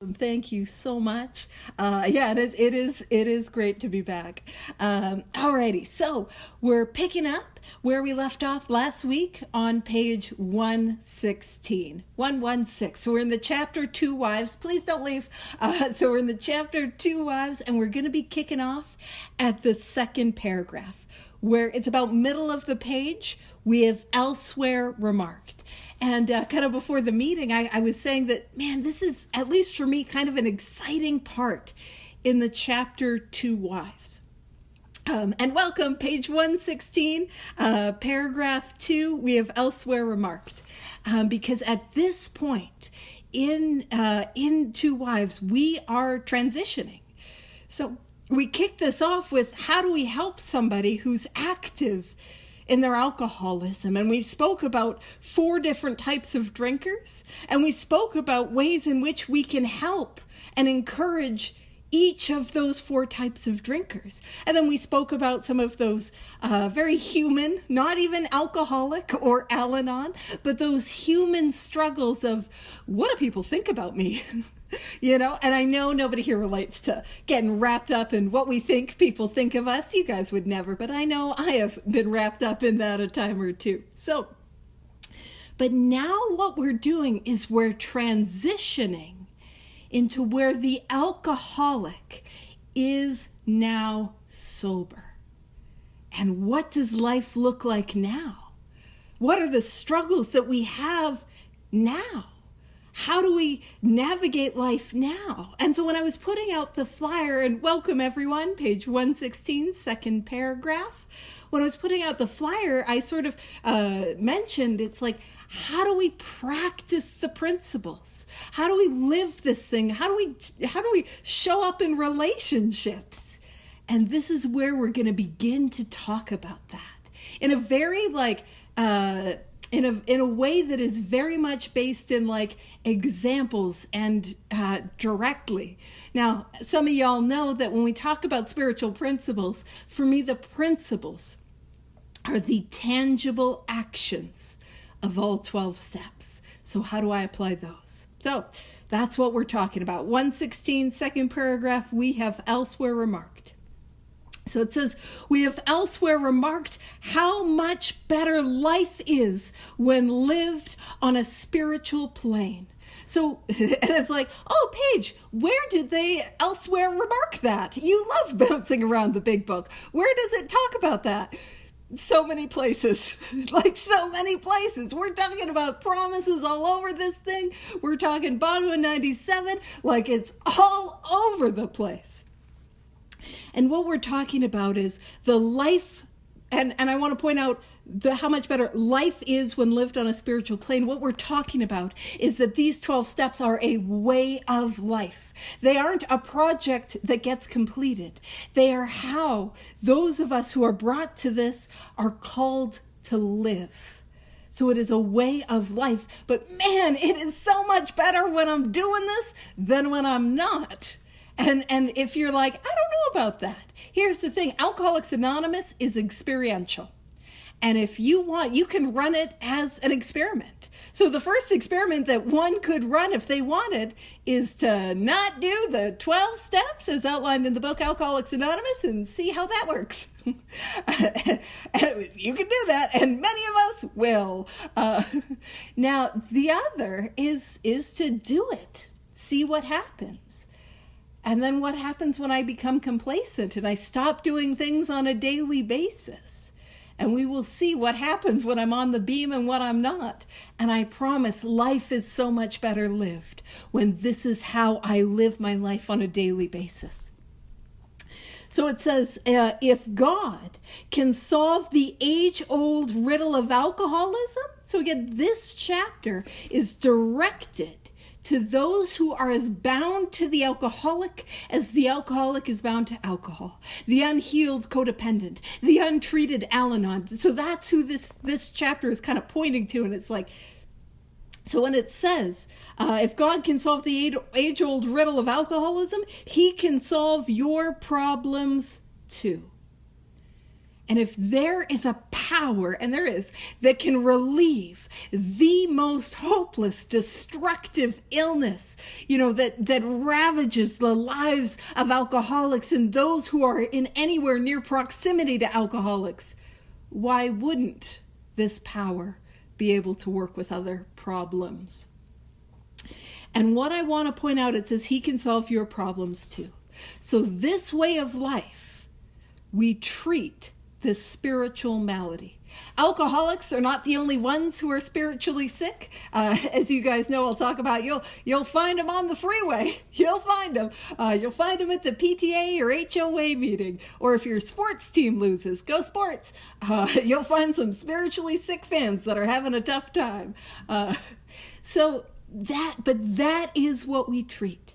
Thank you so much. It is great to be back. Alrighty, so we're picking up where we left off last week on page 116. 116. So we're in the chapter 2 Wives. Please don't leave. So we're in the chapter 2 Wives, and we're going to be kicking off at the second paragraph, where it's about middle of the page. We have elsewhere remarked. And kind of before the meeting, I was saying that, man, this is, at least for me, kind of an exciting part in the chapter 2 Wives. And welcome, page 116, paragraph 2, we have elsewhere remarked. Because at this point in 2 Wives, we are transitioning. So we kick this off with, how do we help somebody who's active in their alcoholism? And we spoke about 4 different types of drinkers, and we spoke about ways in which we can help and encourage each of those 4 types of drinkers. And then we spoke about some of those very human, not even alcoholic or Al-Anon, but those human struggles of, what do people think about me? You know, and I know nobody here relates to getting wrapped up in what we think people think of us. You guys would never, but I know I have been wrapped up in that a time or two. So, but now what we're doing is we're transitioning into where the alcoholic is now sober. And what does life look like now? What are the struggles that we have now? How do we navigate life now? And so when I was putting out the flyer, and welcome everyone, page 116, second paragraph. When I was putting out the flyer, I sort of mentioned, it's like, how do we practice the principles? How do we live this thing? How do we show up in relationships? And this is where we're going to begin to talk about that in a very in a way that is very much based in like examples and directly. Now, some of y'all know that when we talk about spiritual principles, for me, the principles are the tangible actions of all 12 steps. So how do I apply those? So that's what we're talking about. 116, second paragraph, we have elsewhere remarked. So it says, we have elsewhere remarked how much better life is when lived on a spiritual plane. So it's like, oh, Paige, where did they elsewhere remark that? You love bouncing around the big book. Where does it talk about that? So many places, like so many places. We're talking about promises all over this thing. We're talking bottom of 97, like it's all over the place. And what we're talking about is the life, and I want to point out how much better life is when lived on a spiritual plane. What we're talking about is that these 12 steps are a way of life. They aren't a project that gets completed. They are how those of us who are brought to this are called to live. So it is a way of life. But man, it is so much better when I'm doing this than when I'm not. And if you're like, I don't know about that. Here's the thing. Alcoholics Anonymous is experiential. And if you want, you can run it as an experiment. So the first experiment that one could run if they wanted is to not do the 12 steps as outlined in the book Alcoholics Anonymous and see how that works. You can do that, and many of us will. Now, the other is to do it. See what happens. And then what happens when I become complacent and I stop doing things on a daily basis? And we will see what happens when I'm on the beam and when I'm not. And I promise life is so much better lived when this is how I live my life on a daily basis. So it says, if God can solve the age-old riddle of alcoholism, so again, this chapter is directed to those who are as bound to the alcoholic as the alcoholic is bound to alcohol, the unhealed codependent, the untreated Al-Anon. So that's who this chapter is kind of pointing to. And it's like, so when it says, if God can solve the age-old riddle of alcoholism, he can solve your problems too. And if there is a power, and there is, that can relieve the most hopeless, destructive illness, that ravages the lives of alcoholics and those who are in anywhere near proximity to alcoholics, why wouldn't this power be able to work with other problems? And what I want to point out, it says he can solve your problems too. So this way of life, we treat this spiritual malady. Alcoholics are not the only ones who are spiritually sick. As you guys know, I'll talk about, you'll find them on the freeway. You'll find them. You'll find them at the PTA or HOA meeting. Or if your sports team loses, go sports. You'll find some spiritually sick fans that are having a tough time. But that is what we treat.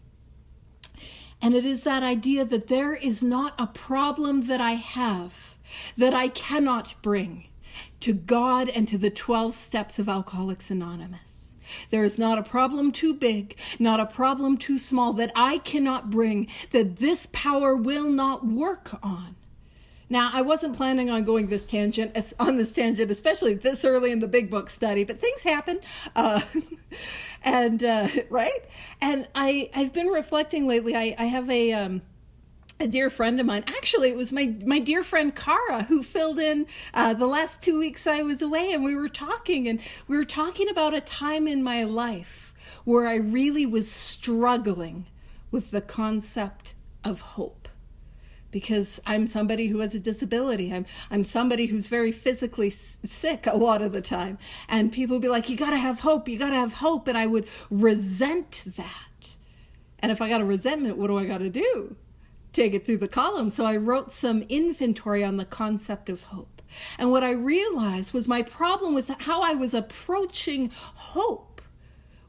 And it is that idea that there is not a problem that I have that I cannot bring to God and to the 12 steps of Alcoholics Anonymous. There is not a problem too big, not a problem too small that I cannot bring, that this power will not work on. Now, I wasn't planning on going on this tangent, especially this early in the Big Book study, but things happen. Right? And I've been reflecting lately. I have a dear friend of mine. Actually, it was my dear friend Cara who filled in the last 2 weeks I was away, and we were talking about a time in my life where I really was struggling with the concept of hope. Because I'm somebody who has a disability. I'm somebody who's very physically sick a lot of the time. And people would be like, you gotta have hope, you gotta have hope. And I would resent that. And if I got a resentment, what do I gotta do? Take it through the column. So I wrote some inventory on the concept of hope. And what I realized was my problem with how I was approaching hope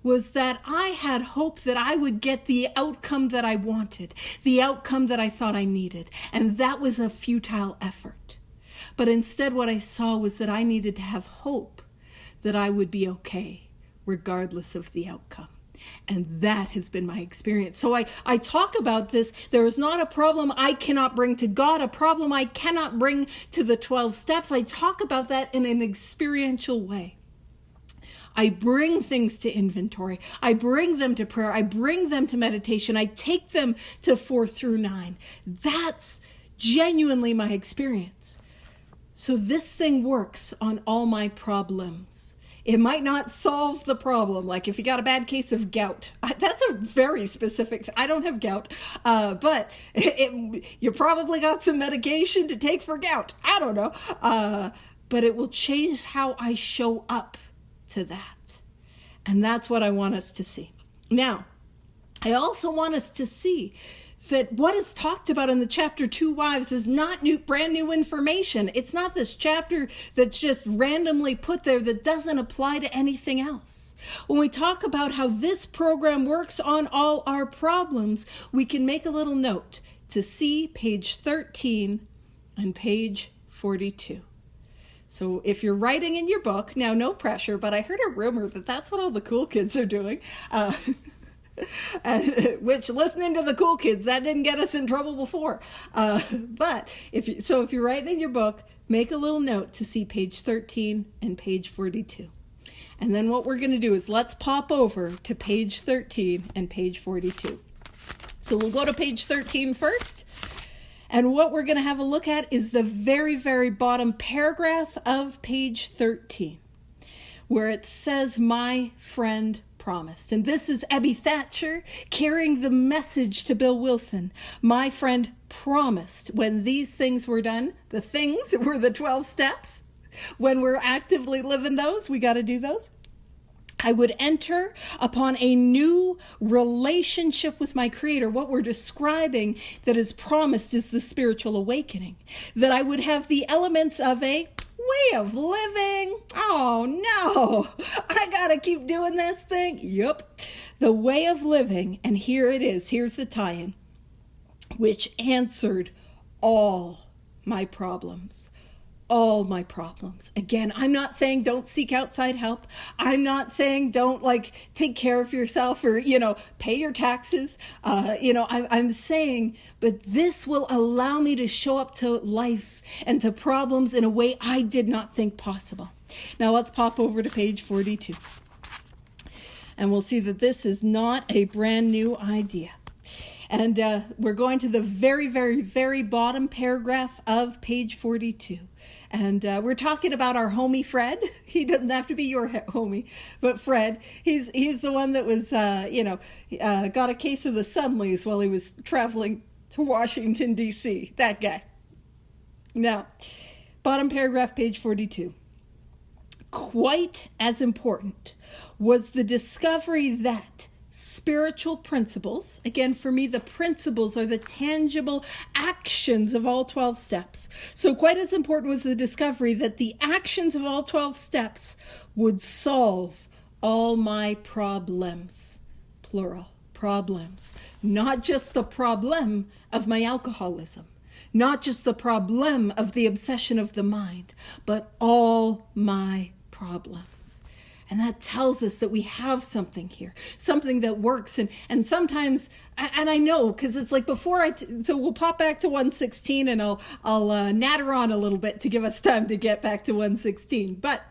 was that I had hope that I would get the outcome that I wanted, the outcome that I thought I needed. And that was a futile effort. But instead what I saw was that I needed to have hope that I would be okay, regardless of the outcome. And that has been my experience. So I talk about this. There is not a problem I cannot bring to God, a problem I cannot bring to the 12 steps. I talk about that in an experiential way. I bring things to inventory. I bring them to prayer. I bring them to meditation. I take them to 4 through 9. That's genuinely my experience. So this thing works on all my problems. It might not solve the problem. Like if you got a bad case of gout, that's a very specific, I don't have gout, but you probably got some medication to take for gout. I don't know. But it will change how I show up to that. And that's what I want us to see. Now, I also want us to see that what is talked about in the chapter 2 Wives is not brand new information. It's not this chapter that's just randomly put there that doesn't apply to anything else. When we talk about how this program works on all our problems, we can make a little note to see page 13 and page 42. So if you're writing in your book, now no pressure, but I heard a rumor that that's what all the cool kids are doing. Which, listening to the cool kids, that didn't get us in trouble before. But if you're writing in your book, make a little note to see page 13 and page 42. And then what we're going to do is let's pop over to page 13 and page 42. So we'll go to page 13 first. And what we're going to have a look at is the very, very bottom paragraph of page 13, where it says, my friend promised. And this is Abby Thatcher carrying the message to Bill Wilson. My friend promised when these things were done, the things were the 12 steps. When we're actively living those, we got to do those. I would enter upon a new relationship with my Creator. What we're describing that is promised is the spiritual awakening. That I would have the elements of a way of living. Oh no, I gotta keep doing this thing. Yep, the way of living. And here it is. Here's the tie-in, which answered all my problems. all my problems. Again, I'm not saying don't seek outside help. I'm not saying don't take care of yourself or, pay your taxes. I'm saying, but this will allow me to show up to life and to problems in a way I did not think possible. Now let's pop over to page 42. And we'll see that this is not a brand new idea. And we're going to the very, very, very bottom paragraph of page 42. And we're talking about our homie Fred. He doesn't have to be your homie, but Fred. He's the one that was, got a case of the Sunleys while he was traveling to Washington, D.C. That guy. Now, bottom paragraph, page 42. Quite as important was the discovery that spiritual principles, again, for me, the principles are the tangible actions of all 12 steps. So quite as important was the discovery that the actions of all 12 steps would solve all my problems, plural, problems. Not just the problem of my alcoholism, not just the problem of the obsession of the mind, but all my problems. And that tells us that we have something here, something that works. And sometimes, and I know, because it's like so we'll pop back to 116 and I'll natter on a little bit to give us time to get back to 116. But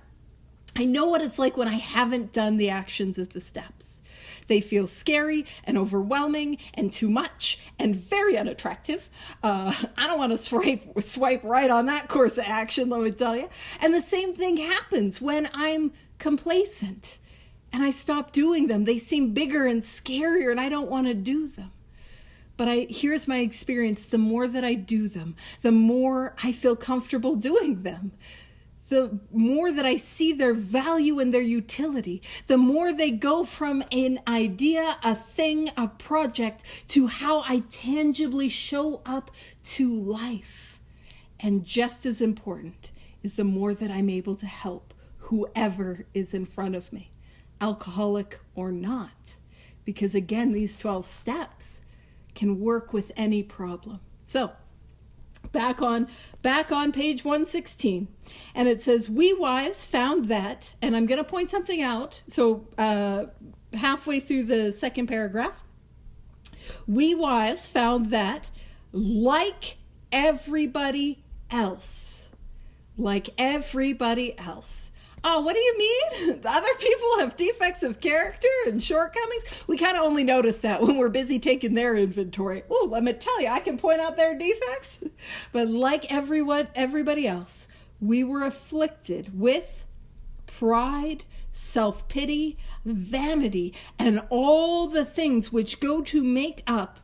I know what it's like when I haven't done the actions of the steps. They feel scary and overwhelming and too much and very unattractive. I don't want to swipe right on that course of action, let me tell you. And the same thing happens when I'm complacent and I stop doing them. They seem bigger and scarier and I don't want to do them. But here's my experience. The more that I do them, the more I feel comfortable doing them. The more that I see their value and their utility, the more they go from an idea, a thing, a project, to how I tangibly show up to life. And just as important is the more that I'm able to help whoever is in front of me, alcoholic or not. Because again, these 12 steps can work with any problem. So, back on page 116, and it says, we wives found that, and I'm going to point something out. So halfway through the second paragraph, we wives found that like everybody else. Oh, what do you mean? Other people have defects of character and shortcomings? We kind of only notice that when we're busy taking their inventory. Oh, let me tell you, I can point out their defects. But like everybody else, we were afflicted with pride, self-pity, vanity, and all the things which go to make up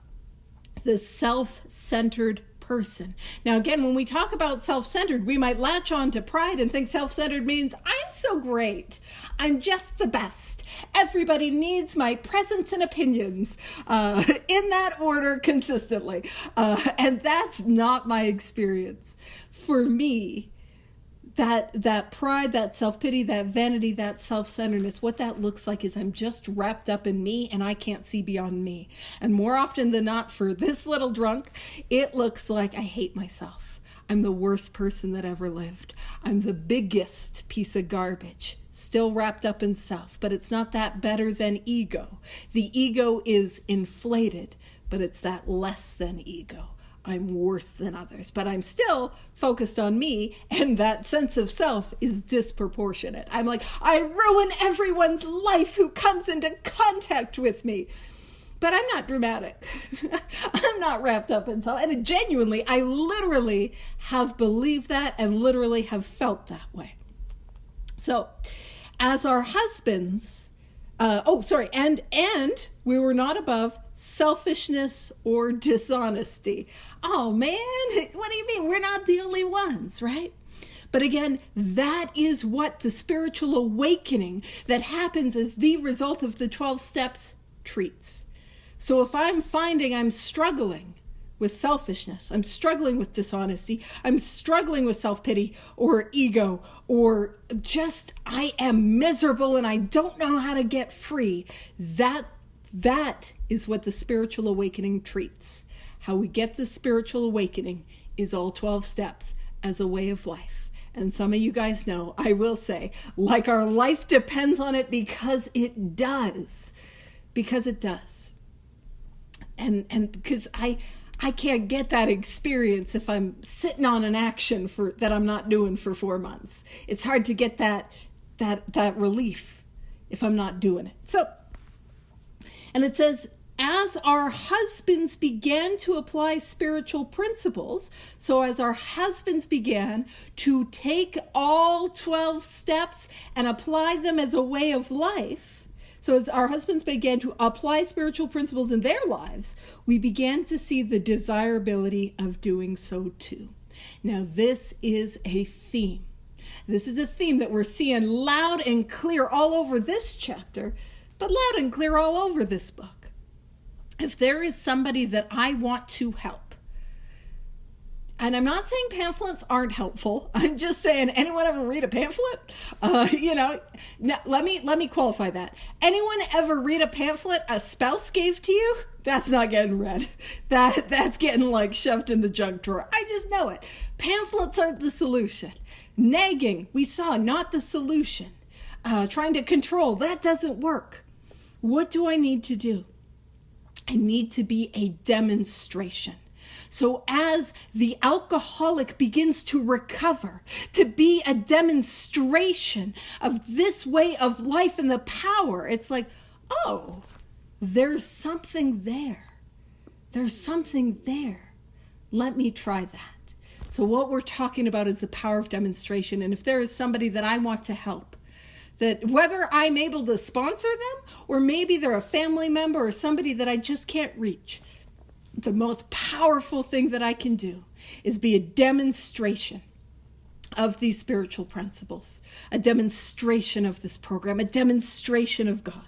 the self-centered person. Now, again, when we talk about self-centered, we might latch on to pride and think self-centered means I'm so great. I'm just the best. Everybody needs my presence and opinions in that order consistently. And that's not my experience. For me, that pride, that self-pity, that vanity, that self-centeredness, what that looks like is I'm just wrapped up in me and I can't see beyond me. And more often than not, for this little drunk, it looks like I hate myself. I'm the worst person that ever lived. I'm the biggest piece of garbage, still wrapped up in self. But it's not that better than ego. The ego is inflated, but it's that less than ego. I'm worse than others, but I'm still focused on me, and that sense of self is disproportionate. I'm like, I ruin everyone's life who comes into contact with me. But I'm not dramatic. I'm not wrapped up in self. And genuinely, I literally have believed that and literally have felt that way. So, as our husbands, and we were not above selfishness or dishonesty. Oh man, what do you mean? We're not the only ones, right? But again, that is what the spiritual awakening that happens as the result of the 12 steps treats. So if I'm finding I'm struggling with selfishness, I'm struggling with dishonesty, I'm struggling with self-pity or ego, or just I am miserable and I don't know how to get free, that is what the spiritual awakening treats. How we get the spiritual awakening is all 12 steps as a way of life. And some of you guys know, I will say, like our life depends on it, because it does. Because it does. And because I can't get that experience if I'm sitting on an action that I'm not doing for 4 months. It's hard to get that relief if I'm not doing it. So, and it says, as our husbands began to apply spiritual principles, so as our husbands began to take all 12 steps and apply them as a way of life, so as our husbands began to apply spiritual principles in their lives, we began to see the desirability of doing so too. Now, this is a theme. This is a theme that we're seeing loud and clear all over this chapter, but loud and clear all over this book. If there is somebody that I want to help, and I'm not saying pamphlets aren't helpful. I'm just saying, anyone ever read a pamphlet? Now, let me qualify that. Anyone ever read a pamphlet a spouse gave to you? That's not getting read. That's getting like shoved in the junk drawer. I just know it. Pamphlets aren't the solution. Nagging, we saw, not the solution. Trying to control, that doesn't work. What do I need to do? I need to be a demonstration. So as the alcoholic begins to recover, to be a demonstration of this way of life and the power, it's like, oh, there's something there. There's something there. Let me try that. So what we're talking about is the power of demonstration. And if there is somebody that I want to help, that whether I'm able to sponsor them, or maybe they're a family member or somebody that I just can't reach, the most powerful thing that I can do is be a demonstration of these spiritual principles, a demonstration of this program, a demonstration of God.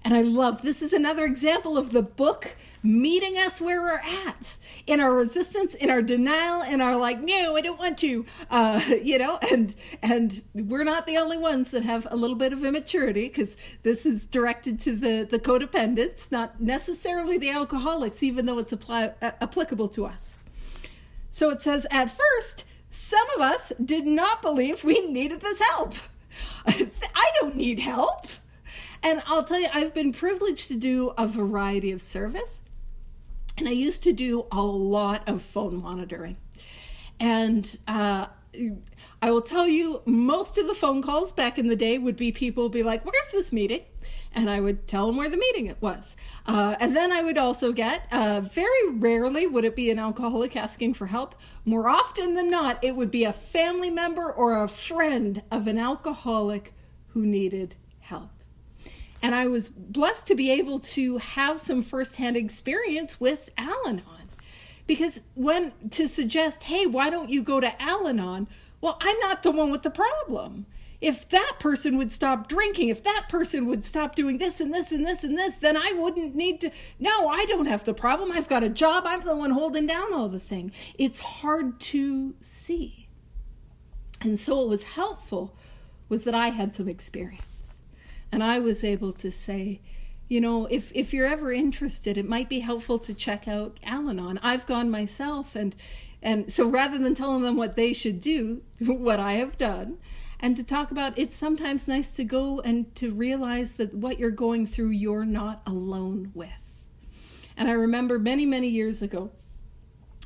And I love, this is another example of the book meeting us where we're at, in our resistance, in our denial, in our like, no, I don't want to, and we're not the only ones that have a little bit of immaturity, because this is directed to the codependents, not necessarily the alcoholics, even though it's applicable to us. So it says, at first, some of us did not believe we needed this help. I don't need help. And I'll tell you, I've been privileged to do a variety of service. And I used to do a lot of phone monitoring. And I will tell you, most of the phone calls back in the day would be people be like, where's this meeting? And I would tell them where the meeting it was. And then I would also get, very rarely would it be an alcoholic asking for help. More often than not, it would be a family member or a friend of an alcoholic who needed help. And I was blessed to be able to have some firsthand experience with Al-Anon. Because to suggest, hey, why don't you go to Al-Anon? Well, I'm not the one with the problem. If that person would stop drinking, if that person would stop doing this and this and this and this, then I wouldn't need to. No, I don't have the problem. I've got a job. I'm the one holding down all the thing. It's hard to see. And so what was helpful was that I had some experience. And I was able to say, if you're ever interested, it might be helpful to check out Al-Anon. I've gone myself. And so rather than telling them what they should do, what I have done, and to talk about, it's sometimes nice to go and to realize that what you're going through, you're not alone with. And I remember many, many years ago,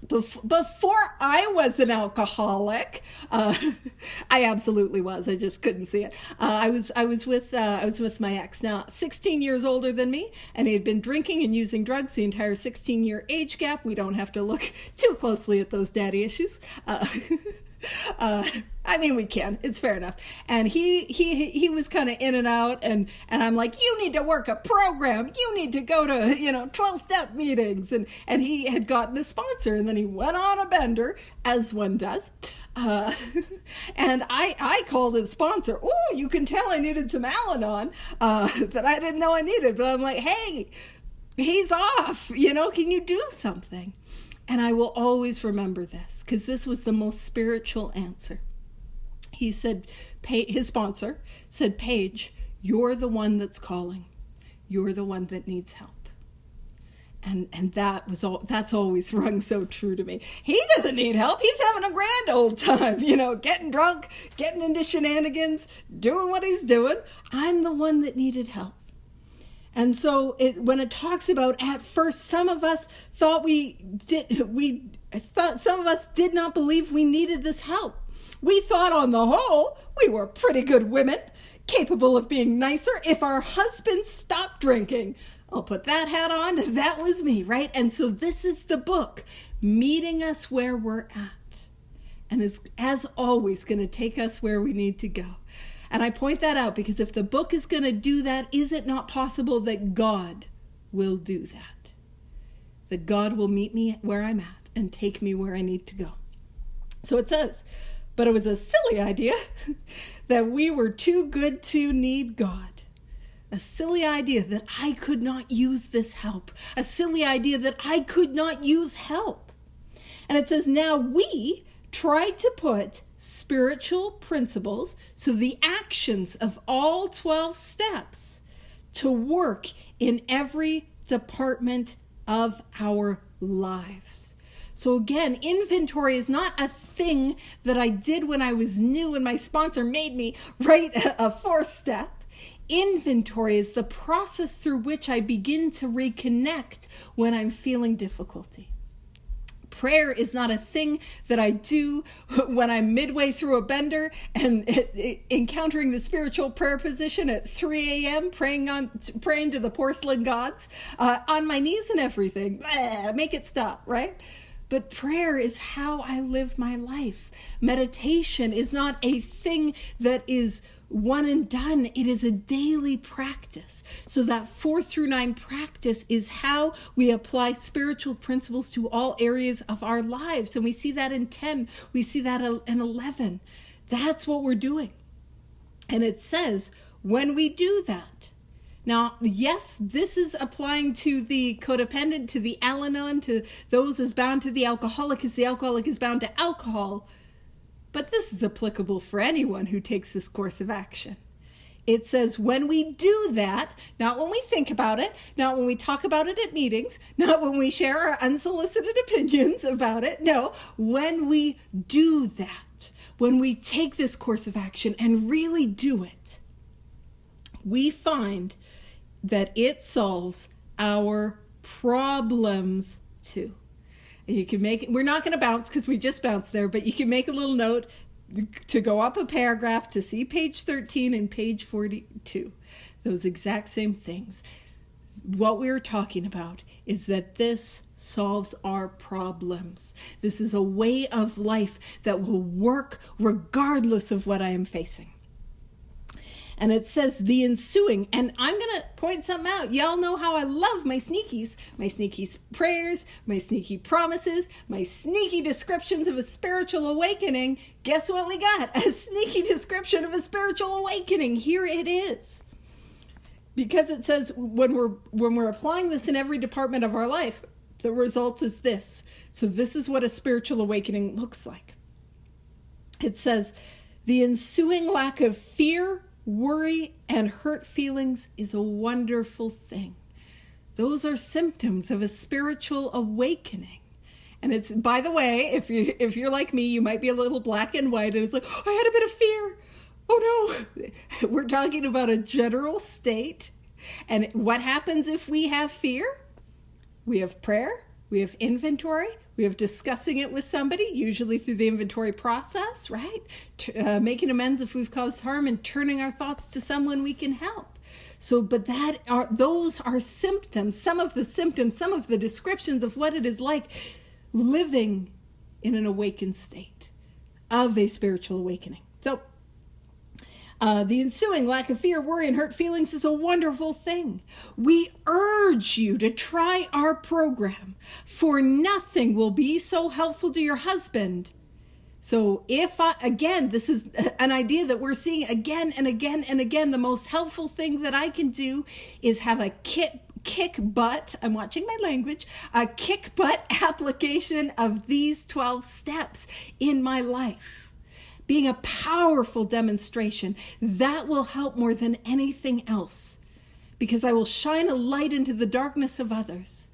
before I was an alcoholic, I absolutely was. I just couldn't see it. I was with my ex, now 16 years older than me, and he had been drinking and using drugs the entire 16-year age gap. We don't have to look too closely at those daddy issues. We can. It's fair enough. And he was kind of in and out, and I'm like, you need to work a program. You need to go to 12-step meetings. And he had gotten a sponsor, and then he went on a bender, as one does. And I called his sponsor. Oh, you can tell I needed some Al-Anon that I didn't know I needed. But I'm like, hey, he's off. Can you do something? And I will always remember this, because this was the most spiritual answer. He said, his sponsor said, Paige, you're the one that's calling. You're the one that needs help. And that's always rung so true to me. He doesn't need help. He's having a grand old time, getting drunk, getting into shenanigans, doing what he's doing. I'm the one that needed help. And so when it talks about at first, some of us thought some of us did not believe we needed this help. We thought on the whole, we were pretty good women, capable of being nicer if our husbands stopped drinking. I'll put that hat on. That was me, right? And so this is the book, meeting us where we're at. And is, as always, going to take us where we need to go. And I point that out because if the book is going to do that, is it not possible that God will do that? That God will meet me where I'm at and take me where I need to go. So it says, but it was a silly idea that we were too good to need God. A silly idea that I could not use this help. A silly idea that I could not use help. And it says, now we try to put spiritual principles, so the actions of all 12 steps, to work in every department of our lives. So again, inventory is not a thing that I did when I was new and my sponsor made me write a fourth step. Inventory is the process through which I begin to reconnect when I'm feeling difficulty. Prayer is not a thing that I do when I'm midway through a bender and encountering the spiritual prayer position at 3 a.m., praying to the porcelain gods, on my knees and everything. Make it stop, right? But prayer is how I live my life. Meditation is not a thing that is one and done. It is a daily practice. So that 4 through 9 practice is how we apply spiritual principles to all areas of our lives. And we see that in 10. We see that in 11. That's what we're doing. And it says, when we do that, now, yes, this is applying to the codependent, to the Al-Anon, to those as bound to the alcoholic, as the alcoholic is bound to alcohol. But this is applicable for anyone who takes this course of action. It says when we do that, not when we think about it, not when we talk about it at meetings, not when we share our unsolicited opinions about it. No, when we do that, when we take this course of action and really do it, we find that it solves our problems too. You can make it, we're not going to bounce because we just bounced there, but you can make a little note to go up a paragraph to see page 13 and page 42. Those exact same things. What we're talking about is that this solves our problems. This is a way of life that will work regardless of what I am facing. And it says the ensuing, and I'm going to point something out. Y'all know how I love my sneaky prayers, my sneaky promises, my sneaky descriptions of a spiritual awakening. Guess what we got? A sneaky description of a spiritual awakening. Here it is. Because it says when we're applying this in every department of our life, the result is this. So this is what a spiritual awakening looks like. It says the ensuing lack of fear, worry, and hurt feelings is a wonderful thing. Those are symptoms of a spiritual awakening. And it's, by the way, if you're like me, you might be a little black and white, and it's like, oh, I had a bit of fear. Oh no. We're talking about a general state. And what happens if we have fear? We have prayer, we have inventory, we have discussing it with somebody, usually through the inventory process, right? Making amends if we've caused harm and turning our thoughts to someone we can help. So, but those are symptoms, some of the descriptions of what it is like living in an awakened state of a spiritual awakening. So, the ensuing lack of fear, worry, and hurt feelings is a wonderful thing. We urge you to try our program, for nothing will be so helpful to your husband. So again, this is an idea that we're seeing again and again and again. The most helpful thing that I can do is have a kick butt, I'm watching my language, a kick butt application of these 12 steps in my life. Being a powerful demonstration, that will help more than anything else, because I will shine a light into the darkness of others.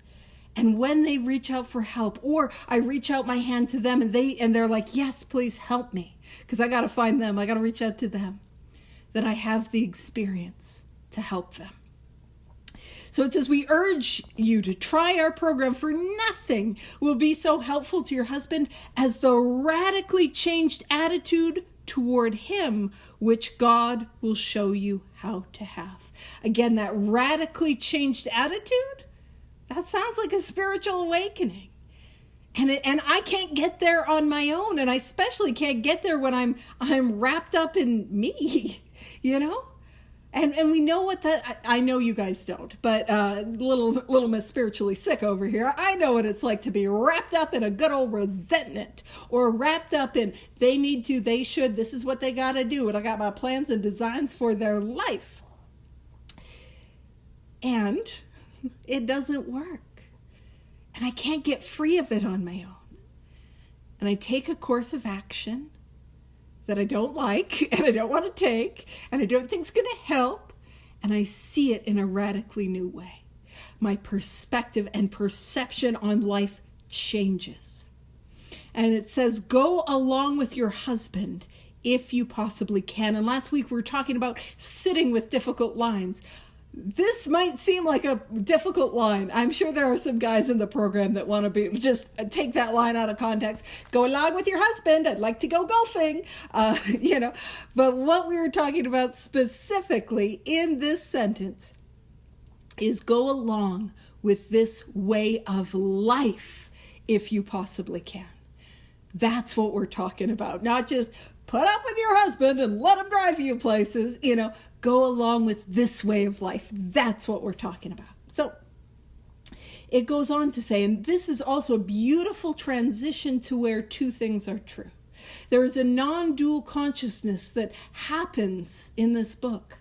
And when they reach out for help, or I reach out my hand to them and they're like, yes, please help me, because I got to find them. I got to reach out to them. That I have the experience to help them. So it says, we urge you to try our program, for nothing will be so helpful to your husband as the radically changed attitude toward him, which God will show you how to have. Again, that radically changed attitude, that sounds like a spiritual awakening. And I can't get there on my own, and I especially can't get there when I'm wrapped up in me, you know? And we know what that, I know you guys don't, but little Miss Spiritually Sick over here, I know what it's like to be wrapped up in a good old resentment, or wrapped up in they need to, they should, this is what they got to do, and I got my plans and designs for their life. And it doesn't work. And I can't get free of it on my own. And I take a course of action that I don't like, and I don't want to take, and I don't think is going to help, and I see it in a radically new way. My perspective and perception on life changes. And it says, go along with your husband if you possibly can. And last week we were talking about sitting with difficult lines. This might seem like a difficult line. I'm sure there are some guys in the program that want to be just take that line out of context. Go along with your husband. I'd like to go golfing, But what we were talking about specifically in this sentence is go along with this way of life if you possibly can. That's what we're talking about. Not just put up with your husband and let him drive you places, go along with this way of life. That's what we're talking about. So it goes on to say, and this is also a beautiful transition to where two things are true. There is a non-dual consciousness that happens in this book.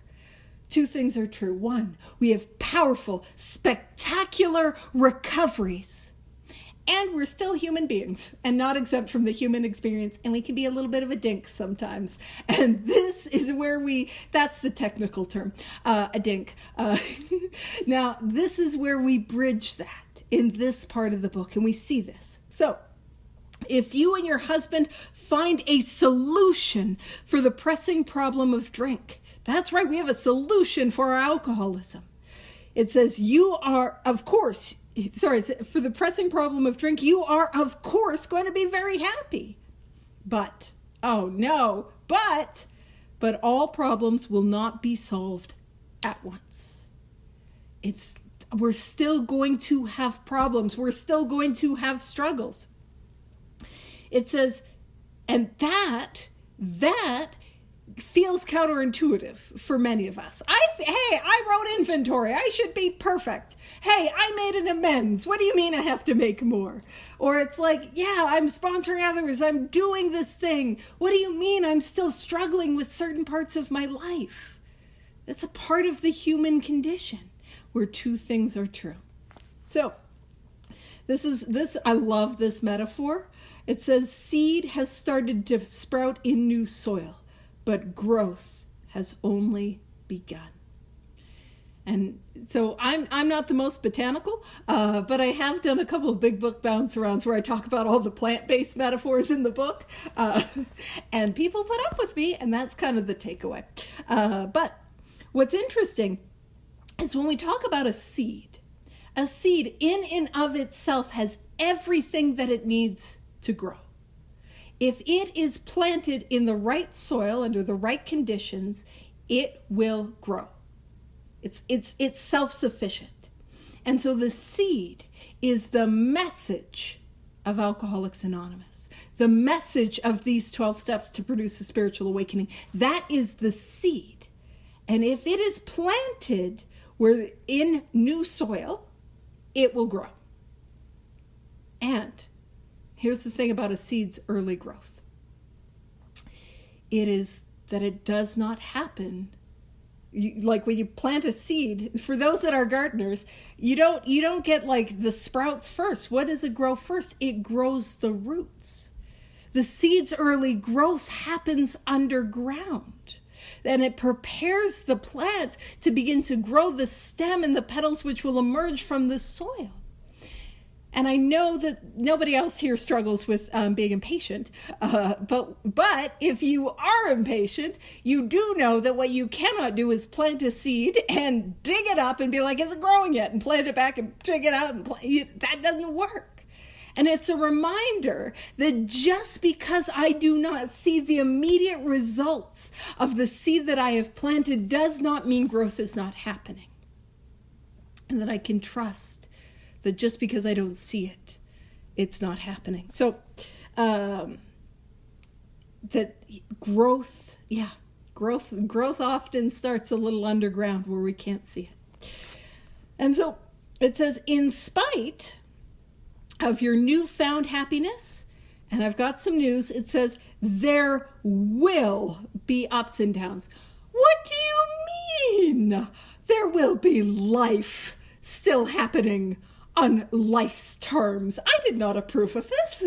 Two things are true. One, we have powerful, spectacular recoveries. And we're still human beings and not exempt from the human experience. And we can be a little bit of a dink sometimes. And this is where that's the technical term, a dink. Now, this is where we bridge that in this part of the book. And we see this. So if you and your husband find a solution for the pressing problem of drink, that's right, we have a solution for our alcoholism. It says you are, for the pressing problem of drink, you are, of course, going to be very happy. But all problems will not be solved at once. We're still going to have problems. We're still going to have struggles. It says, and that feels counterintuitive for many of us. I wrote inventory. I should be perfect. Hey, I made an amends. What do you mean I have to make more? Or it's like, yeah, I'm sponsoring others. I'm doing this thing. What do you mean I'm still struggling with certain parts of my life? That's a part of the human condition where two things are true. So I love this metaphor. It says seed has started to sprout in new soil, but growth has only begun. And so I'm not the most botanical, but I have done a couple of big book bounce arounds where I talk about all the plant-based metaphors in the book, and people put up with me, and that's kind of the takeaway. But what's interesting is when we talk about a seed in and of itself has everything that it needs to grow. If it is planted in the right soil, under the right conditions, it will grow. It's self-sufficient. And so the seed is the message of Alcoholics Anonymous. The message of these 12 steps to produce a spiritual awakening. That is the seed. And if it is planted where in new soil, it will grow. And here's the thing about a seed's early growth. It is that it does not happen. Like when you plant a seed, for those that are gardeners, you don't get like the sprouts first. What does it grow first? It grows the roots. The seed's early growth happens underground. And it prepares the plant to begin to grow the stem and the petals which will emerge from the soil. And I know that nobody else here struggles with being impatient. But if you are impatient, you do know that what you cannot do is plant a seed and dig it up and be like, is it growing yet? And plant it back and dig it out. That doesn't work. And it's a reminder that just because I do not see the immediate results of the seed that I have planted does not mean growth is not happening. And that I can trust that just because I don't see it, it's not happening. So that growth often starts a little underground where we can't see it. And so it says, in spite of your newfound happiness, and I've got some news, it says, there will be ups and downs. What do you mean? There will be life still happening on life's terms. I did not approve of this,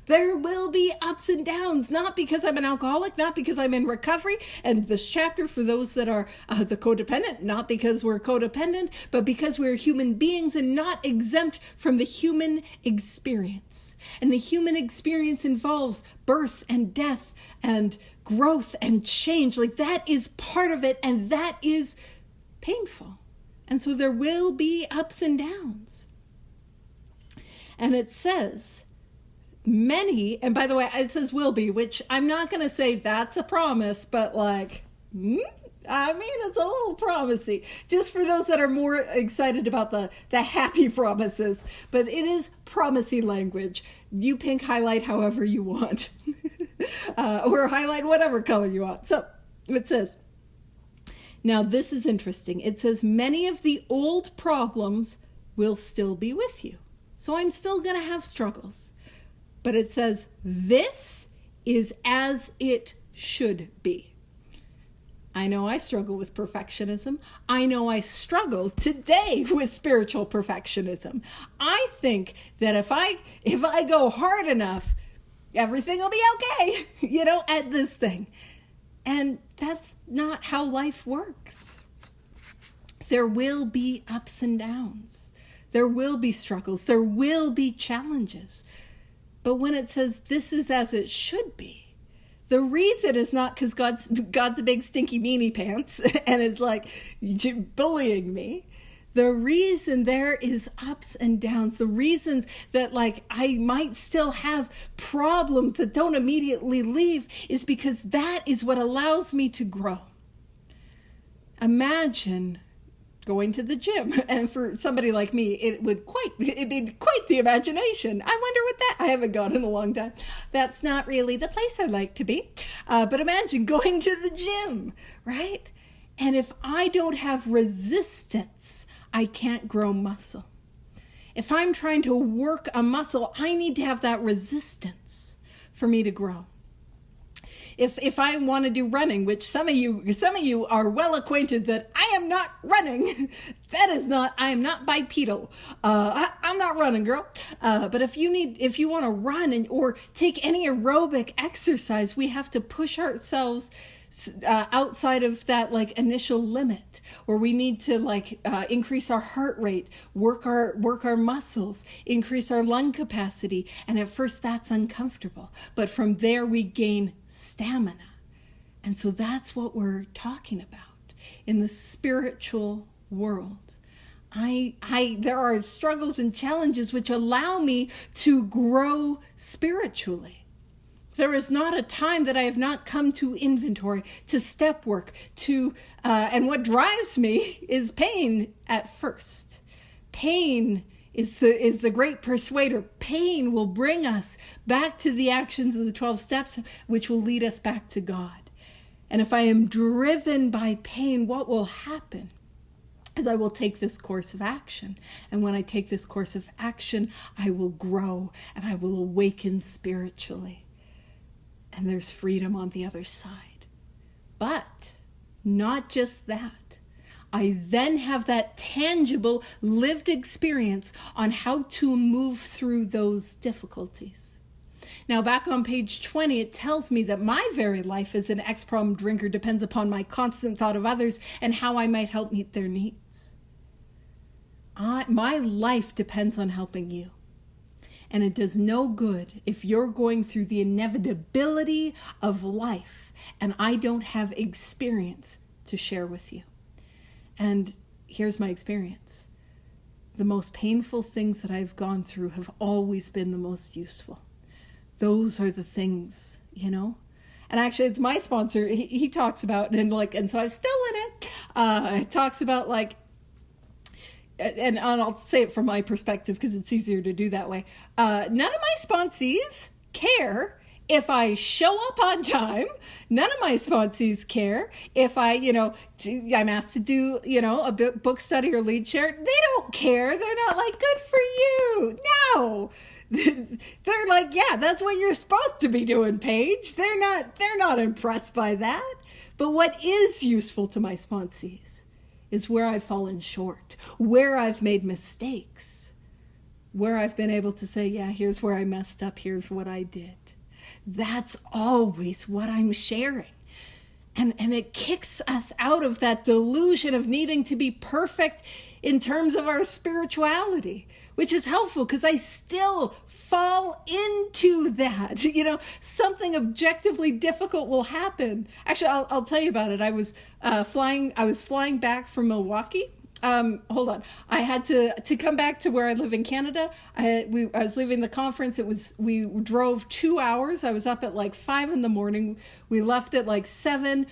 There will be ups and downs, not because I'm an alcoholic, not because I'm in recovery, and this chapter for those that are the codependent, not because we're codependent, but because we're human beings and not exempt from the human experience. And the human experience involves birth and death and growth and change. Like, that is part of it, and that is painful. And so there will be ups and downs. And it says, many, and by the way, it says will be, which I'm not going to say that's a promise, but it's a little promisey. Just for those that are more excited about the happy promises. But it is promisey language. You pink highlight however you want. Or highlight whatever color you want. So it says, now this is interesting. It says, many of the old problems will still be with you. So I'm still going to have struggles. But it says, this is as it should be. I know I struggle with perfectionism. I know I struggle today with spiritual perfectionism. I think that if I go hard enough, everything will be okay, at this thing. And that's not how life works. There will be ups and downs. There will be struggles. There will be challenges. But when it says this is as it should be, the reason is not because God's a big stinky meanie pants and is like bullying me. The reason there is ups and downs, the reasons that I might still have problems that don't immediately leave is because that is what allows me to grow. Imagine going to the gym, and for somebody like me, it'd be quite the imagination. I wonder what I haven't gone in a long time. That's not really the place I like to be. But imagine going to the gym, right? And if I don't have resistance, I can't grow muscle. If I'm trying to work a muscle, I need to have that resistance for me to grow. If I want to do running, which some of you are well acquainted that I am not running, I am not bipedal. I'm not running, girl. But if you want to run or take any aerobic exercise, we have to push ourselves outside of that initial limit, or we need to increase our heart rate, work our muscles, increase our lung capacity. And at first that's uncomfortable, but from there we gain stamina. And so that's what we're talking about in the spiritual world. There are struggles and challenges which allow me to grow spiritually. There is not a time that I have not come to inventory, to step work, and what drives me is pain at first. Pain is the great persuader. Pain will bring us back to the actions of the 12 steps, which will lead us back to God. And if I am driven by pain, what will happen is I will take this course of action. And when I take this course of action, I will grow and I will awaken spiritually. And there's freedom on the other side. But not just that. I then have that tangible, lived experience on how to move through those difficulties. Now, back on page 20, it tells me that my very life as an ex-prom drinker depends upon my constant thought of others and how I might help meet their needs. My life depends on helping you. And it does no good if you're going through the inevitability of life and I don't have experience to share with you. And here's my experience. The most painful things that I've gone through have always been the most useful. Those are the things, And actually, it's my sponsor. He talks about, and so I'm still in it. It talks about and I'll say it from my perspective because it's easier to do that way. None of my sponsees care if I show up on time. None of my sponsees care if I'm asked to do, a book study or lead share. They don't care. They're not like, good for you. No. They're like, yeah, that's what you're supposed to be doing, Paige. They're not impressed by that. But what is useful to my sponsees is where I've fallen short, where I've made mistakes, where I've been able to say, yeah, here's where I messed up. Here's what I did. That's always what I'm sharing. And it kicks us out of that delusion of needing to be perfect in terms of our spirituality, which is helpful because I still fall into that. Something objectively difficult will happen. Actually, I'll tell you about it. I was flying back from Milwaukee. Hold on. I had to come back to where I live in Canada. I was leaving the conference. We drove 2 hours. I was up at 5 a.m. We left at 7.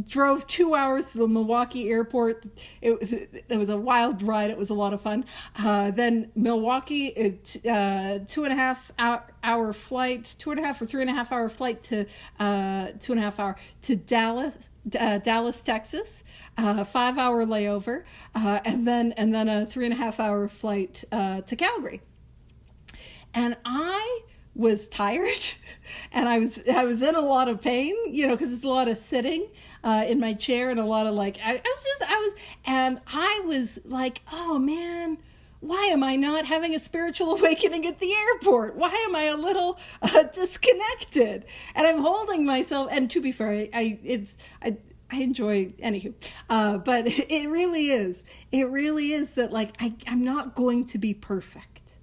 Drove 2 hours to the Milwaukee airport. It was a wild ride. It was a lot of fun. Then Milwaukee, 2.5 hour flight, 2.5 or 3.5 hour flight to 2.5 hour to Dallas, Texas, 5 hour layover, and then a 3.5 hour flight to Calgary. And I was tired, and I was in a lot of pain, because it's a lot of sitting in my chair and a lot of I was like, oh man, why am I not having a spiritual awakening at the airport? Why am I a little disconnected? And I'm holding myself. And to be fair, I enjoy anywho, but it really is that I'm not going to be perfect,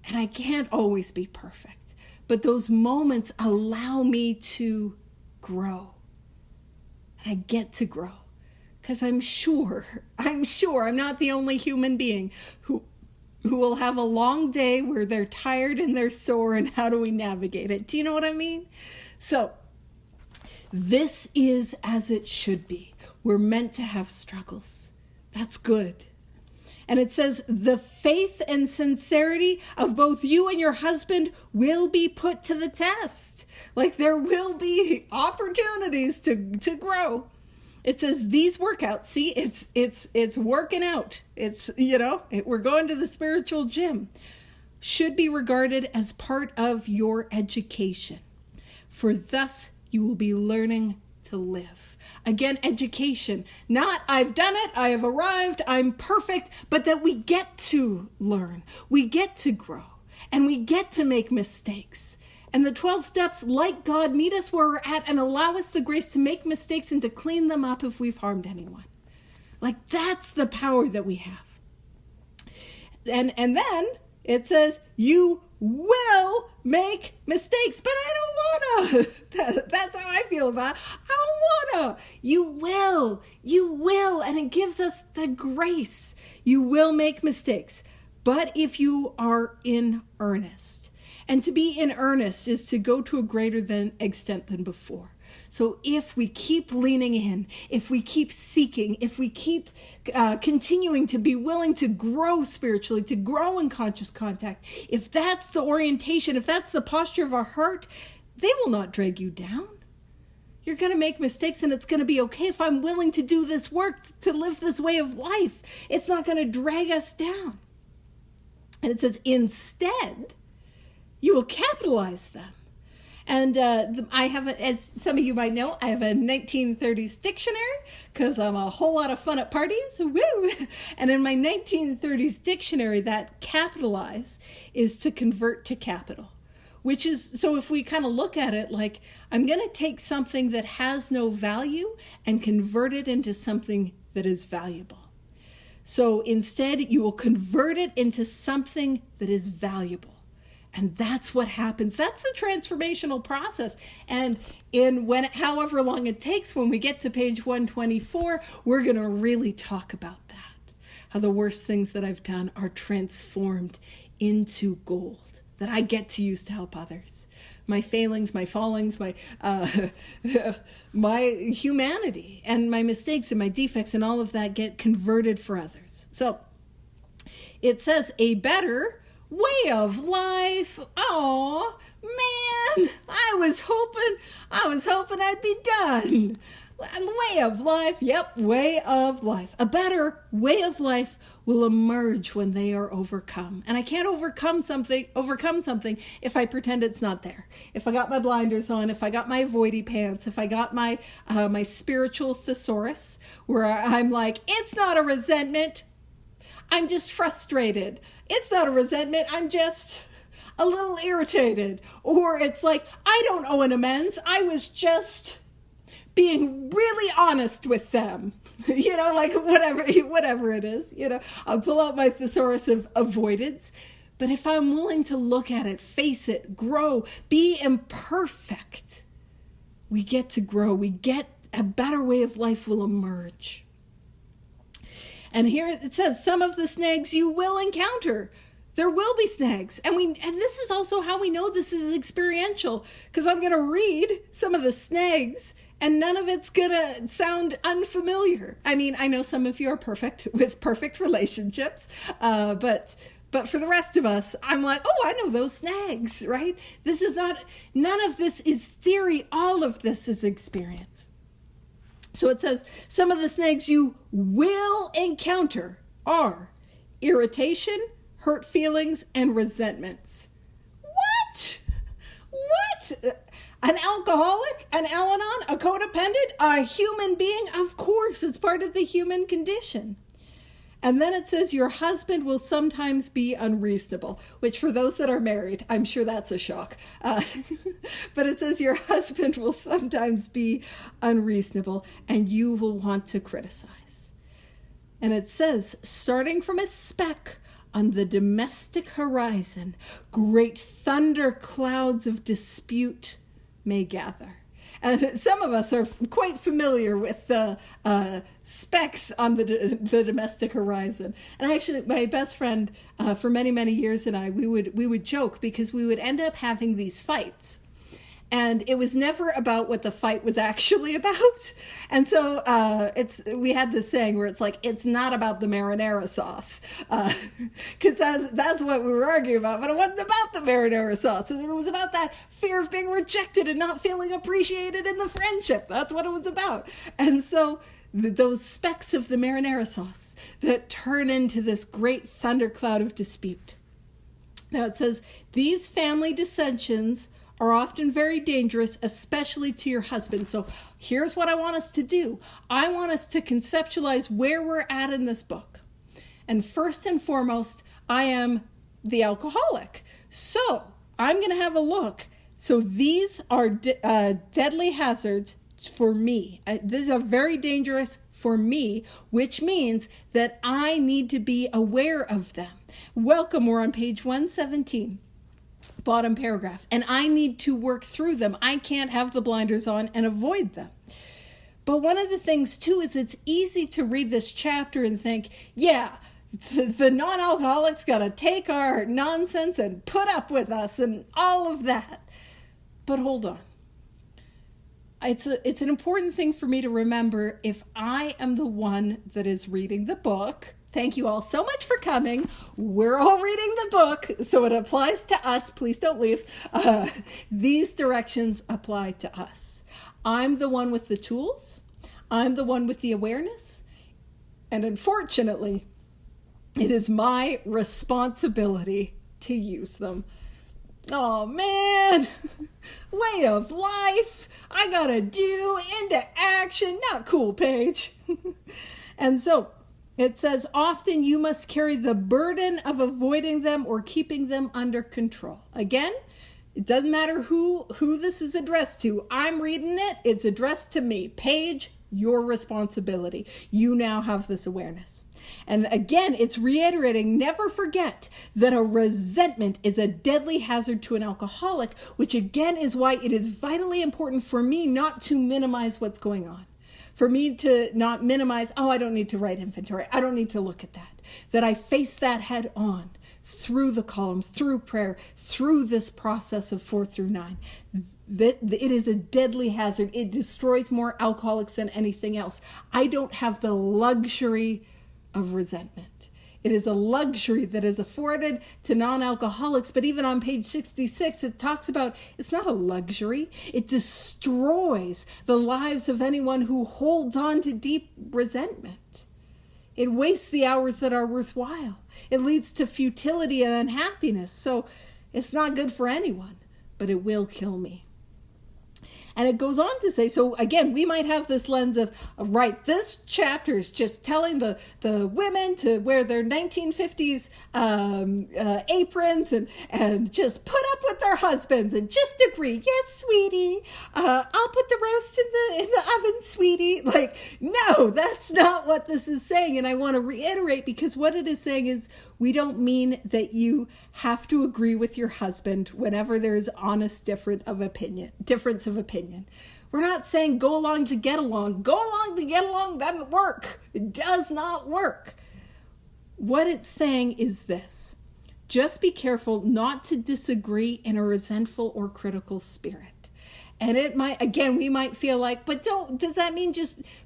and I can't always be perfect. But those moments allow me to grow, and I get to grow. Because I'm sure I'm not the only human being who will have a long day where they're tired and they're sore, and how do we navigate it? Do you know what I mean? So this is as it should be. We're meant to have struggles. That's good. And it says, the faith and sincerity of both you and your husband will be put to the test. There will be opportunities to grow. It says these workouts, see, it's working out. We're going to the spiritual gym. Should be regarded as part of your education. For thus you will be learning to live. Again, education. Not I've done it, I have arrived, I'm perfect, but that we get to learn. We get to grow. And we get to make mistakes. And the 12 steps, like God, meet us where we're at and allow us the grace to make mistakes and to clean them up if we've harmed anyone. That's the power that we have. And then it says, you will make mistakes, but I don't want to. That's how I feel about it. I don't want to. You will. And it gives us the grace. You will make mistakes. But if you are in earnest, and to be in earnest is to go to a greater extent than before. So if we keep leaning in, if we keep seeking, if we keep continuing to be willing to grow spiritually, to grow in conscious contact, if that's the orientation, if that's the posture of our heart, they will not drag you down. You're going to make mistakes, and it's going to be okay if I'm willing to do this work, to live this way of life. It's not going to drag us down. And it says, instead, you will capitalize them. And I have, as some of you might know, I have a 1930s dictionary because I'm a whole lot of fun at parties. Woo! And in my 1930s dictionary, that capitalize is to convert to capital, which is, so if we kind of look at it I'm going to take something that has no value and convert it into something that is valuable. So instead, you will convert it into something that is valuable. And that's what happens. That's the transformational process. And however long it takes, when we get to page 124, we're going to really talk about that. How the worst things that I've done are transformed into gold that I get to use to help others. My failings, my fallings, my my humanity and my mistakes and my defects and all of that get converted for others. So it says a better way of life. Oh man, I was hoping I'd be done. Way of life. Yep, way of life. A better way of life will emerge when they are overcome. And I can't overcome something if I pretend it's not there. If I got my blinders on, if I got my avoidy pants, if I got my my spiritual thesaurus, where I'm like, it's not a resentment, I'm just frustrated. It's not a resentment, I'm just a little irritated. Or it's like, I don't owe an amends, I was just being really honest with them. Like whatever it is, I'll pull out my thesaurus of avoidance. But if I'm willing to look at it, face it, grow, be imperfect, we get to grow. We get a better way of life will emerge. And here it says, some of the snags you will encounter. There will be snags. And this is also how we know this is experiential, because I'm going to read some of the snags and none of it's going to sound unfamiliar. I mean, I know some of you are perfect with perfect relationships, but for the rest of us, I'm like, oh, I know those snags, right? None of this is theory. All of this is experience. So it says, some of the snags you will encounter are irritation, hurt feelings, and resentments. What? An alcoholic, an Al-Anon, a codependent, a human being? Of course, it's part of the human condition. And then it says your husband will sometimes be unreasonable, which for those that are married, I'm sure that's a shock. But it says your husband will sometimes be unreasonable and you will want to criticize. And it says, starting from a speck on the domestic horizon, great thunder clouds of dispute may gather. And some of us are quite familiar with the specks on the domestic horizon. And actually, my best friend for many, many years and I, we would joke because we would end up having these fights. And it was never about what the fight was actually about. And so we had this saying where it's like, it's not about the marinara sauce. Because that's what we were arguing about. But it wasn't about the marinara sauce. And it was about that fear of being rejected and not feeling appreciated in the friendship. That's what it was about. And so those specks of the marinara sauce that turn into this great thundercloud of dispute. Now it says, these family dissensions are often very dangerous, especially to your husband. So here's what I want us to do. I want us to conceptualize where we're at in this book. And first and foremost, I am the alcoholic. So I'm going to have a look. So these are deadly hazards for me. These are very dangerous for me, which means that I need to be aware of them. Welcome, we're on page 117. Bottom paragraph. And I need to work through them. I can't have the blinders on and avoid them. But one of the things too is it's easy to read this chapter and think, yeah, the non-alcoholics got to take our nonsense and put up with us and all of that. But hold on. It's an important thing for me to remember if I am the one that is reading the book. Thank you all so much for coming. We're all reading the book, so it applies to us. Please don't leave. These directions apply to us. I'm the one with the tools. I'm the one with the awareness. And unfortunately, it is my responsibility to use them. Oh, man. Way of life. I gotta do into action. Not cool, Paige. And so, it says, often you must carry the burden of avoiding them or keeping them under control. Again, it doesn't matter who this is addressed to. I'm reading it. It's addressed to me. Paige, your responsibility. You now have this awareness. And again, it's reiterating, never forget that a resentment is a deadly hazard to an alcoholic, which again is why it is vitally important for me not to minimize what's going on. For me to not minimize, oh, I don't need to write inventory. I don't need to look at that. That I face that head on through the columns, through prayer, through this process of 4 through 9. That it is a deadly hazard. It destroys more alcoholics than anything else. I don't have the luxury of resentment. It is a luxury that is afforded to non-alcoholics, but even on page 66, it talks about it's not a luxury. It destroys the lives of anyone who holds on to deep resentment. It wastes the hours that are worthwhile. It leads to futility and unhappiness. So it's not good for anyone, but it will kill me. And it goes on to say, so again, we might have this lens of right, this chapter is just telling the women to wear their 1950s aprons and just put up with their husbands and just agree. Yes, sweetie, I'll put the roast in the oven, sweetie. Like, no, that's not what this is saying. And I want to reiterate, because what it is saying is we don't mean that you have to agree with your husband whenever there is honest difference of opinion. We're not saying go along to get along. Go along to get along doesn't work. It does not work. What it's saying is this. Just be careful not to disagree in a resentful or critical spirit. And it might, again, we might feel like, but does that mean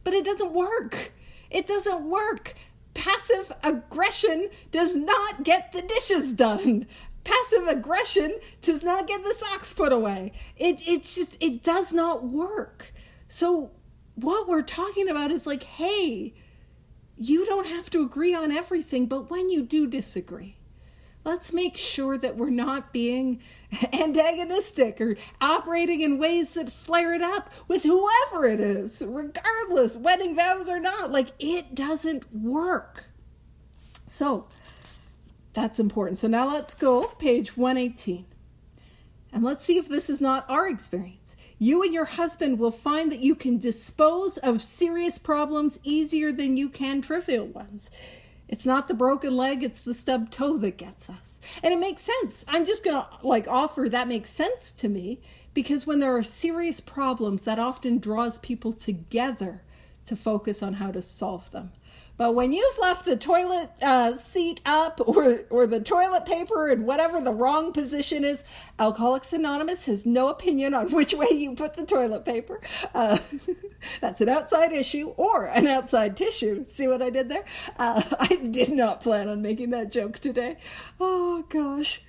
but it doesn't work. It doesn't work. Passive aggression does not get the dishes done. Passive aggression does not get the socks put away. It does not work. So what we're talking about is like, hey, you don't have to agree on everything, but when you do disagree, let's make sure that we're not being antagonistic or operating in ways that flare it up with whoever it is, regardless, wedding vows or not. Like, it doesn't work. So that's important. So now let's go page 118. And let's see if this is not our experience. You and your husband will find that you can dispose of serious problems easier than you can trivial ones. It's not the broken leg, it's the stubbed toe that gets us. And it makes sense. I'm just going to offer that makes sense to me, because when there are serious problems, that often draws people together to focus on how to solve them. But when you've left the toilet seat up or the toilet paper in whatever the wrong position is, Alcoholics Anonymous has no opinion on which way you put the toilet paper. That's an outside issue or an outside tissue. See what I did there? I did not plan on making that joke today. Oh, gosh.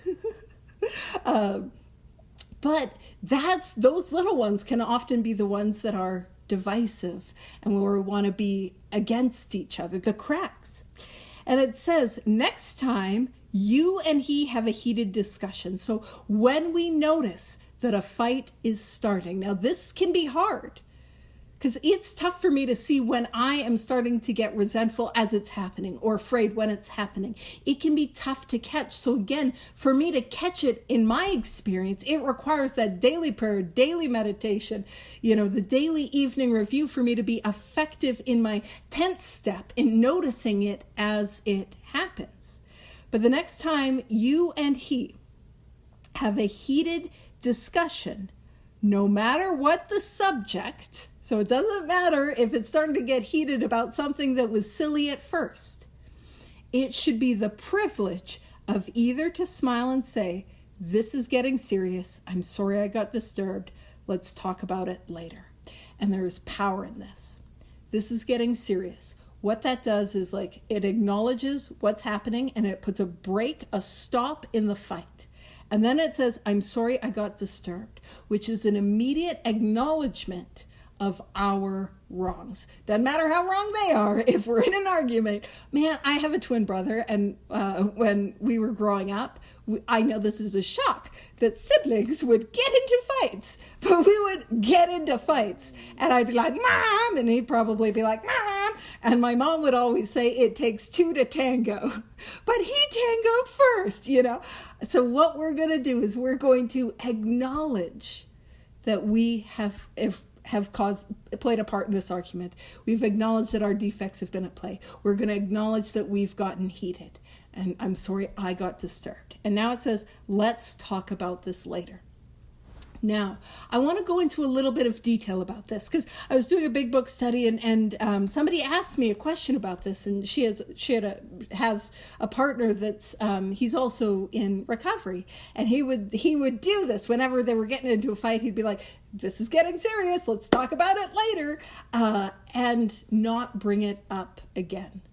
But those little ones can often be the ones that are divisive and where we want to be against each other, the cracks. And it says, next time you and he have a heated discussion. So when we notice that a fight is starting, now this can be hard because it's tough for me to see when I am starting to get resentful as it's happening or afraid when it's happening. It can be tough to catch. So again, for me to catch it in my experience, it requires that daily prayer, daily meditation, the daily evening review for me to be effective in my 10th step in noticing it as it happens. But the next time you and he have a heated discussion, no matter what the subject, so it doesn't matter if it's starting to get heated about something that was silly at first. It should be the privilege of either to smile and say, this is getting serious. I'm sorry I got disturbed. Let's talk about it later. And there is power in this. This is getting serious. What that does is it acknowledges what's happening and it puts a stop in the fight. And then it says, I'm sorry I got disturbed, which is an immediate acknowledgement of our wrongs. Doesn't matter how wrong they are. If we're in an argument, man, I have a twin brother, and when we were growing up, I know this is a shock that siblings would get into fights, but we would get into fights, and I'd be like, Mom, and he'd probably be like, Mom, and my mom would always say, it takes two to tango, but he tangoed first, So what we're going to do is we're going to acknowledge that we have, played a part in this argument. We've acknowledged that our defects have been at play. We're going to acknowledge that we've gotten heated. And I'm sorry I got disturbed. And now it says, let's talk about this later. Now, I want to go into a little bit of detail about this because I was doing a big book study and somebody asked me a question about this, and she has a partner that's he's also in recovery, and he would do this whenever they were getting into a fight. He'd be like, "This is getting serious. Let's talk about it later," and not bring it up again.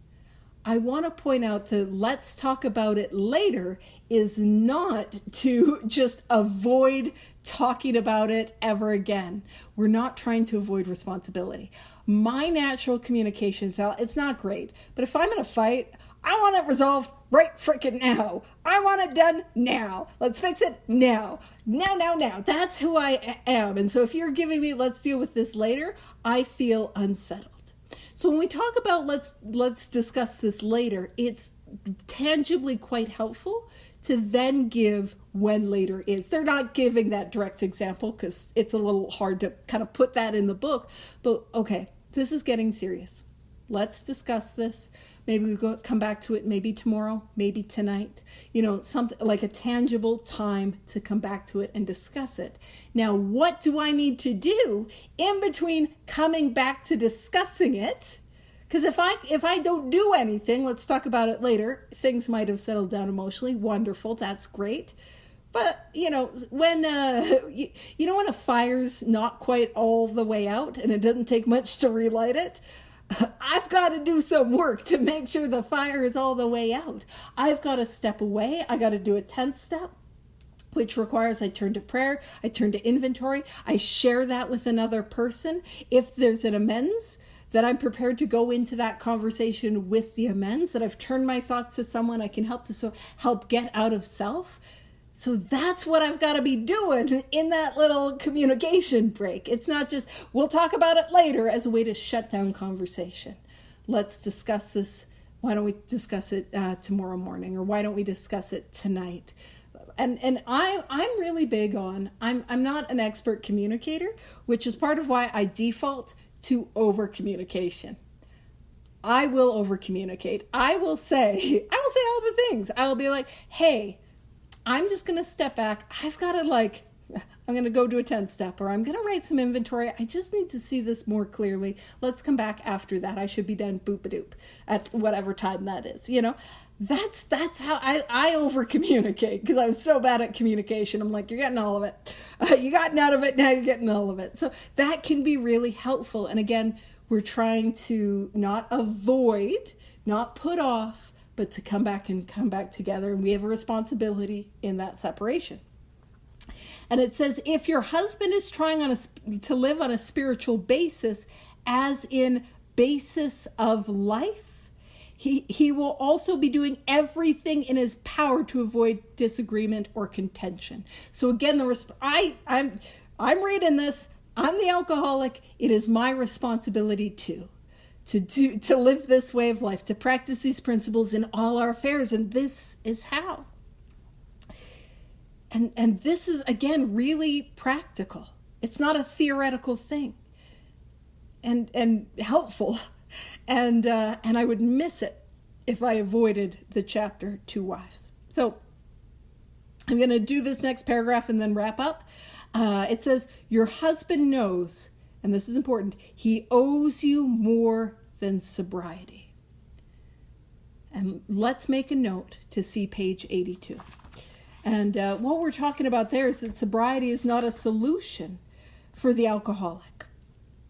I want to point out that let's talk about it later is not to just avoid talking about it ever again. We're not trying to avoid responsibility. My natural communication style, it's not great, but if I'm in a fight, I want it resolved right freaking now. I want it done now. Let's fix it now. Now. That's who I am. And so if you're giving me, let's deal with this later, I feel unsettled. So when we talk about let's discuss this later, it's tangibly quite helpful to then give when later is. They're not giving that direct example because it's a little hard to kind of put that in the book. But okay, this is getting serious. Let's discuss this. Maybe we come back to it maybe tomorrow, maybe tonight. Something like a tangible time to come back to it and discuss it. Now, what do I need to do in between coming back to discussing it? Because if I don't do anything, let's talk about it later, things might have settled down emotionally. Wonderful, that's great. But, when a fire's not quite all the way out and it doesn't take much to relight it, I've got to do some work to make sure the fire is all the way out. I've got to step away. I got to do a 10th step, which requires I turn to prayer, I turn to inventory, I share that with another person. If there's an amends, that I'm prepared to go into that conversation with the amends, that I've turned my thoughts to someone I can help get out of self. So that's what I've got to be doing in that little communication break. It's not just, we'll talk about it later as a way to shut down conversation. Let's discuss this. Why don't we discuss it tomorrow morning? Or why don't we discuss it tonight? And I'm really big on, I'm not an expert communicator, which is part of why I default to over communication. I will over communicate. I will say all the things. I will be like, hey, I'm just going to step back. I've got to I'm going to go do a 10th step, or I'm going to write some inventory. I just need to see this more clearly. Let's come back after that. I should be done boop-a-doop at whatever time that is. That's how I over communicate, because I'm so bad at communication. I'm like, you're getting all of it. You got none of it. Now you're getting all of it. So that can be really helpful. And again, we're trying to not avoid, not put off, but to come back together. And we have a responsibility in that separation. And it says, if your husband is trying to live on a spiritual basis, as in basis of life, he will also be doing everything in his power to avoid disagreement or contention. So again, I'm reading this. I'm the alcoholic. It is my responsibility to live this way of life, to practice these principles in all our affairs. And this is how. And this is, again, really practical. It's not a theoretical thing. And helpful. And I would miss it if I avoided the chapter 2 wives. So I'm going to do this next paragraph and then wrap up. It says, your husband knows, and this is important, he owes you more than sobriety. And let's make a note to see page 82. And what we're talking about there is that sobriety is not a solution for the alcoholic.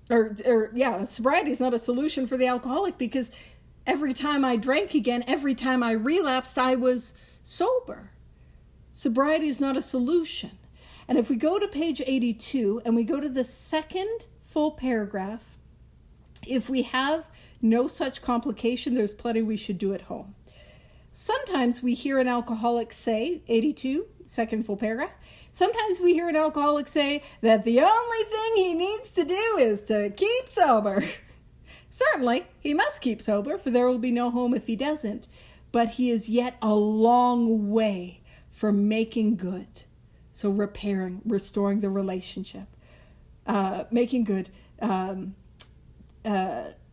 Sobriety is not a solution for the alcoholic, because every time I drank again, every time I relapsed, I was sober. Sobriety is not a solution. And if we go to page 82 and we go to the second full paragraph, if we have no such complication, there's plenty we should do at home. Sometimes we hear an alcoholic say, 82, second full paragraph, sometimes we hear an alcoholic say that the only thing he needs to do is to keep sober. Certainly, he must keep sober, for there will be no home if he doesn't. But he is yet a long way from making good. So repairing, restoring the relationship. making good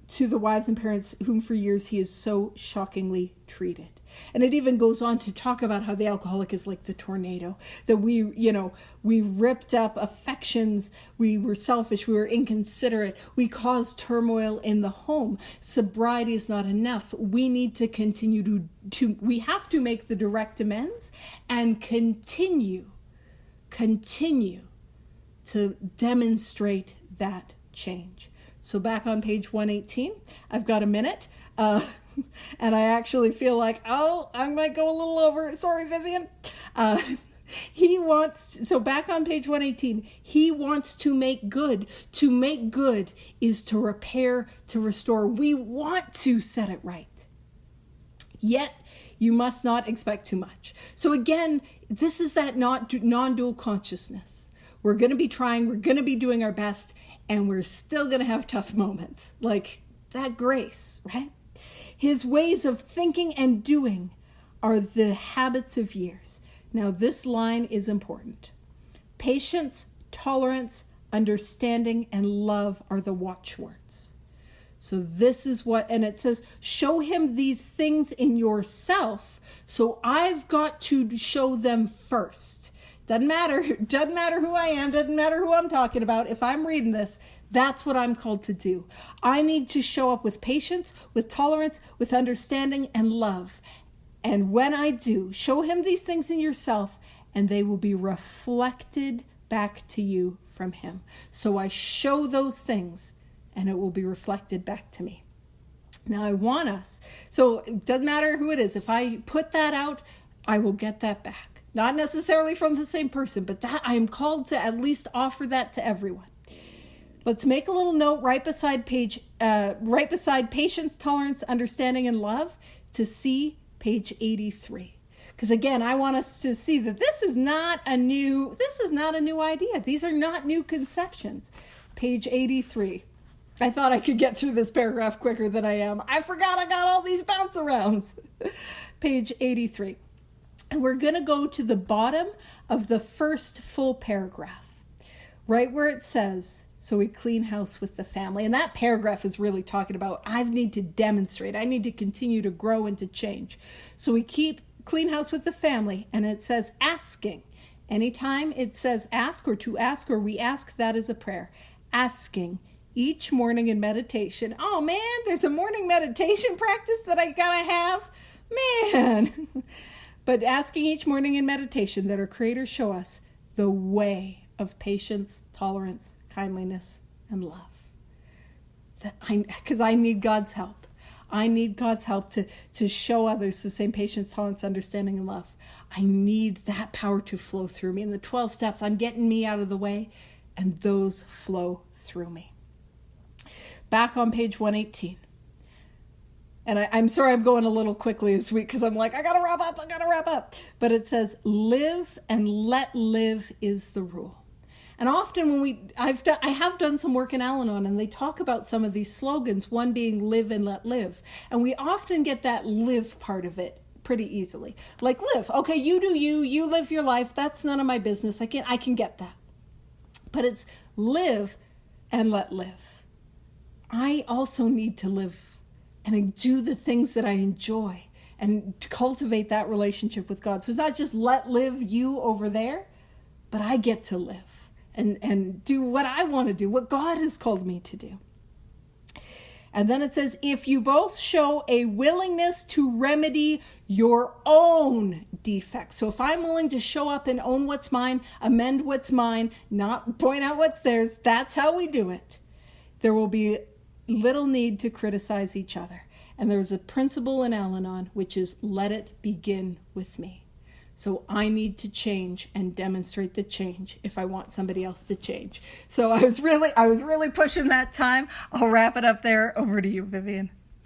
to the wives and parents whom for years he has so shockingly treated. And it even goes on to talk about how the alcoholic is like the tornado, that we ripped up affections, we were selfish, we were inconsiderate, we caused turmoil in the home. Sobriety is not enough. We need to continue we have to make the direct amends and continue to demonstrate that change. So back on page 118, I've got a minute. And I actually feel like, I might go a little over. Sorry, Vivian. So back on page 118, he wants to make good. To make good is to repair, to restore. We want to set it right. Yet, you must not expect too much. So again, this is that non-dual consciousness. We're going to be trying, we're going to be doing our best, and we're still going to have tough moments. Like that grace, right? His ways of thinking and doing are the habits of years. Now, this line is important. Patience, tolerance, understanding, and love are the watchwords. So this is what, and it says, show him these things in yourself. So I've got to show them first. Doesn't matter who I am, doesn't matter who I'm talking about. If I'm reading this, that's what I'm called to do. I need to show up with patience, with tolerance, with understanding and love. And when I do, show him these things in yourself, and they will be reflected back to you from him. So I show those things, and it will be reflected back to me. Now I want us, so it doesn't matter who it is. If I put that out, I will get that back. Not necessarily from the same person, but that I am called to at least offer that to everyone. Let's make a little note right beside patience, tolerance, understanding, and love to see page 83. Because again, I want us to see that this is not a new idea. These are not new conceptions. Page 83. I thought I could get through this paragraph quicker than I am. I forgot I got all these bounce arounds. Page 83. And we're going to go to the bottom of the first full paragraph, right where it says, so we clean house with the family. And that paragraph is really talking about, I need to demonstrate. I need to continue to grow and to change. So we keep clean house with the family. And it says asking. Anytime it says ask or to ask or we ask, that is a prayer. Asking each morning in meditation. Oh man, there's a morning meditation practice that I gotta have. Man. But asking each morning in meditation that our Creator show us the way of patience, tolerance, kindliness, and love. Because I need God's help. I need God's help to show others the same patience, tolerance, understanding, and love. I need that power to flow through me. In the 12 steps, I'm getting me out of the way, and those flow through me. Back on page 118. And I'm sorry I'm going a little quickly this week because I'm like, I gotta wrap up. But it says, live and let live is the rule. And often when I have done some work in Al-Anon, and they talk about some of these slogans, one being live and let live. And we often get that live part of it pretty easily. Like live, okay, you do you live your life. That's none of my business. I can get that. But it's live and let live. I also need to live and I do the things that I enjoy and to cultivate that relationship with God. So it's not just let live you over there, but I get to live and do what I want to do, what God has called me to do. And then it says, if you both show a willingness to remedy your own defects. So if I'm willing to show up and own what's mine, amend what's mine, not point out what's theirs, that's how we do it. There will be little need to criticize each other. And there's a principle in Al-Anon, which is let it begin with me. So I need to change and demonstrate the change if I want somebody else to change. So I was really pushing that time. I'll wrap it up there. Over to you, Vivian.